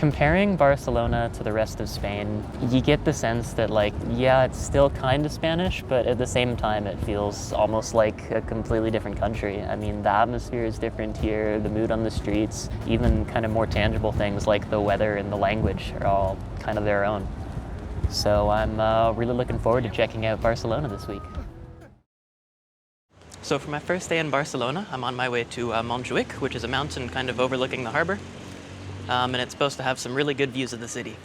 Comparing Barcelona to the rest of Spain, you get the sense that, like, yeah, it's still kind of Spanish, but at the same time it feels almost like a completely different country. I mean, the atmosphere is different here, the mood on the streets, even kind of more tangible things like the weather and the language are all kind of their own. So I'm really looking forward to checking out Barcelona this week. So for my first day in Barcelona, I'm on my way to Montjuic, which is a mountain kind of overlooking the harbor. And it's supposed to have some really good views of the city.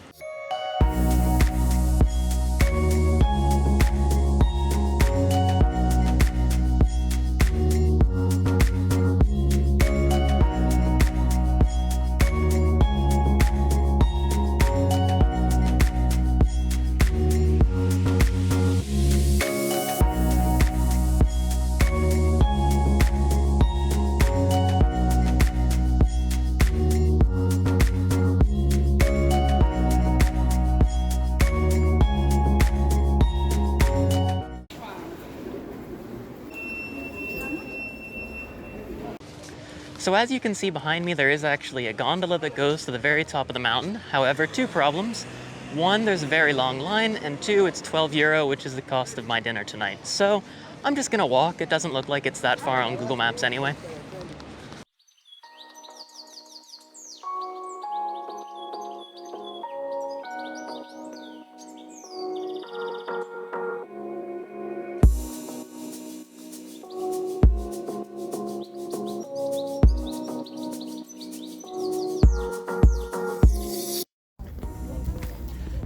So as you can see behind me, there is actually a gondola that goes to the very top of the mountain. However, two problems. One, there's a very long line, and two, it's €12, which is the cost of my dinner tonight. So I'm just gonna walk. It doesn't look like it's that far on Google Maps anyway.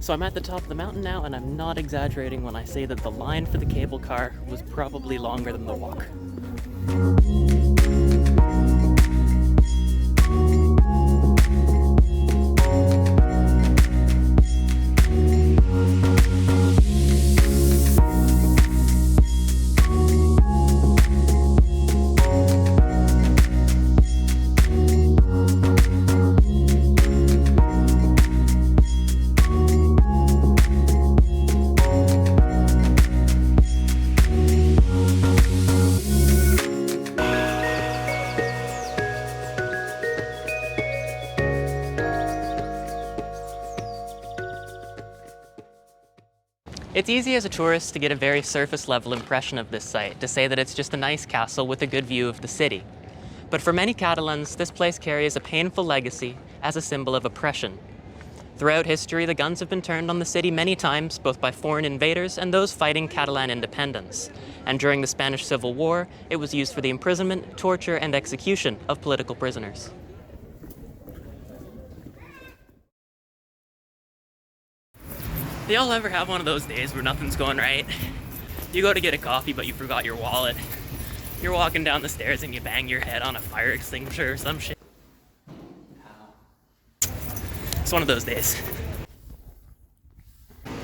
So I'm at the top of the mountain now, and I'm not exaggerating when I say that the line for the cable car was probably longer than the walk. It's easy as a tourist to get a very surface level impression of this site, to say that it's just a nice castle with a good view of the city. But for many Catalans, this place carries a painful legacy as a symbol of oppression. Throughout history, the guns have been turned on the city many times, both by foreign invaders and those fighting Catalan independence. And during the Spanish Civil War, it was used for the imprisonment, torture, and execution of political prisoners. Do y'all ever have one of those days where nothing's going right? You go to get a coffee, but you forgot your wallet. You're walking down the stairs and you bang your head on a fire extinguisher or some shit. It's one of those days.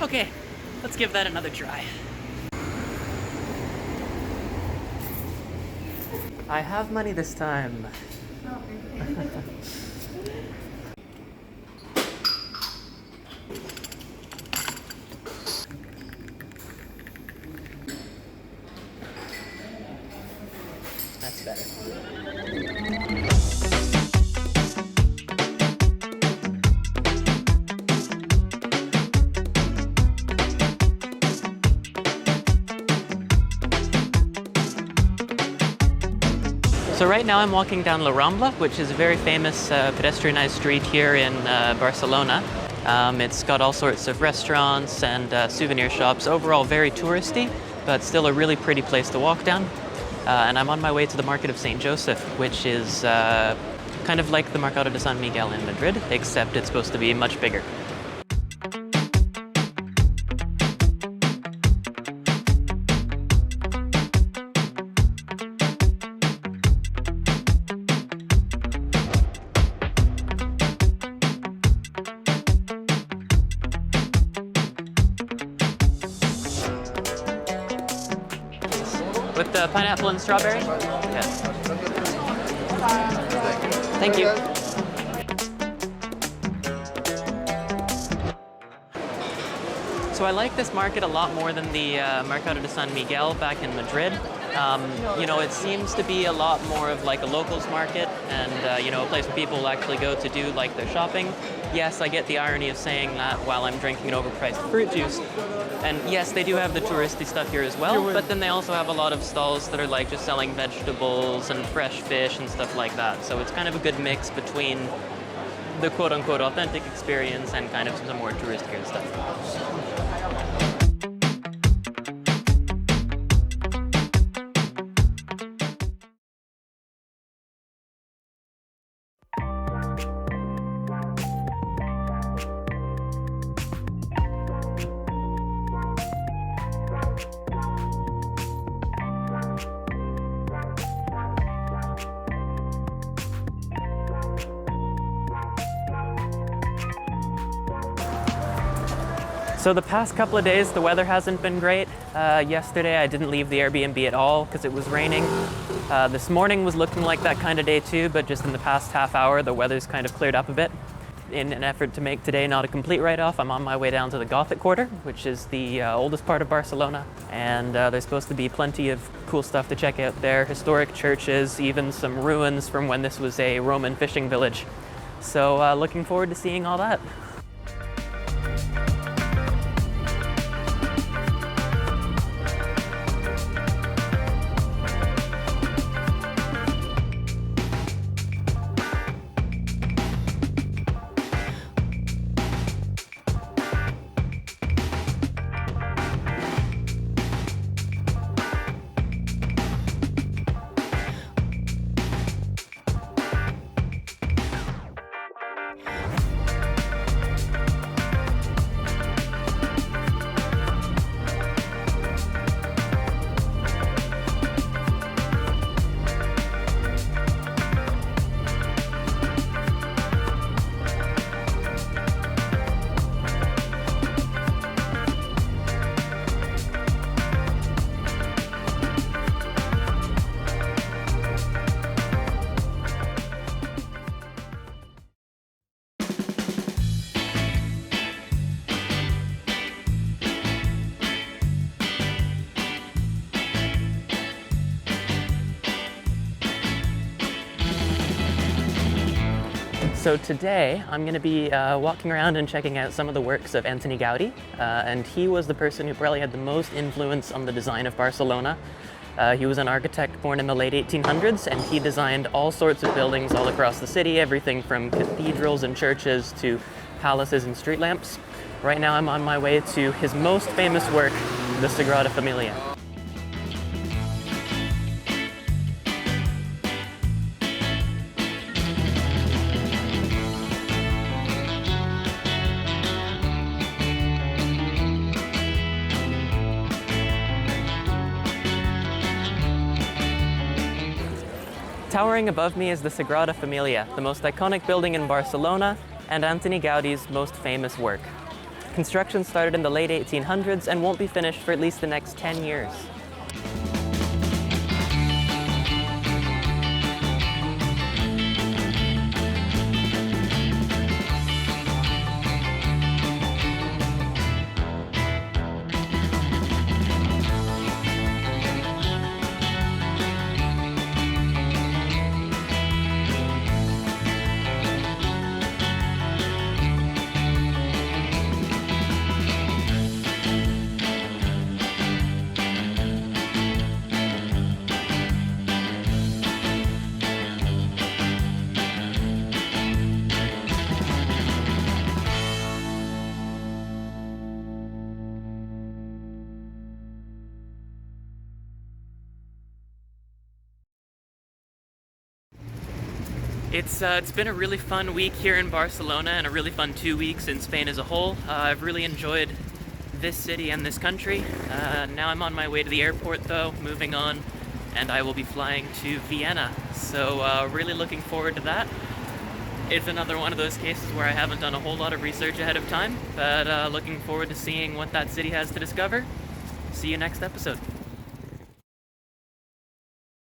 Okay, let's give that another try. I have money this time. That's better. So right now I'm walking down La Rambla, which is a very famous pedestrianized street here in Barcelona. It's got all sorts of restaurants and souvenir shops. Overall very touristy, but still a really pretty place to walk down. And I'm on my way to the Market of St. Joseph, which is kind of like the Mercado de San Miguel in Madrid, except it's supposed to be much bigger. With the pineapple and strawberry? Yes. Thank you. So I like this market a lot more than the Mercado de San Miguel back in Madrid. You know, it seems to be a lot more of like a locals market and, you know, a place where people actually go to do like their shopping. Yes, I get the irony of saying that while I'm drinking an overpriced fruit juice. And yes, they do have the touristy stuff here as well, but then they also have a lot of stalls that are like just selling vegetables and fresh fish and stuff like that. So it's kind of a good mix between the quote-unquote authentic experience and kind of some more touristier stuff. So the past couple of days, the weather hasn't been great. Yesterday, I didn't leave the Airbnb at all because it was raining. This morning was looking like that kind of day too, but just in the past half hour, the weather's kind of cleared up a bit. In an effort to make today not a complete write-off, I'm on my way down to the Gothic Quarter, which is the oldest part of Barcelona. And there's supposed to be plenty of cool stuff to check out there. Historic churches, even some ruins from when this was a Roman fishing village. So looking forward to seeing all that. So today I'm going to be walking around and checking out some of the works of Antoni Gaudi, and he was the person who probably had the most influence on the design of Barcelona. He was an architect born in the late 1800s, and he designed all sorts of buildings all across the city, everything from cathedrals and churches to palaces and street lamps. Right now I'm on my way to his most famous work, the Sagrada Familia. Towering above me is the Sagrada Familia, the most iconic building in Barcelona and Antoni Gaudi's most famous work. Construction started in the late 1800s and won't be finished for at least the next 10 years. It's been a really fun week here in Barcelona and a really fun 2 weeks in Spain as a whole. I've really enjoyed this city and this country. Now I'm on my way to the airport though, moving on, and I will be flying to Vienna. So really looking forward to that. It's another one of those cases where I haven't done a whole lot of research ahead of time, but looking forward to seeing what that city has to discover. See you next episode.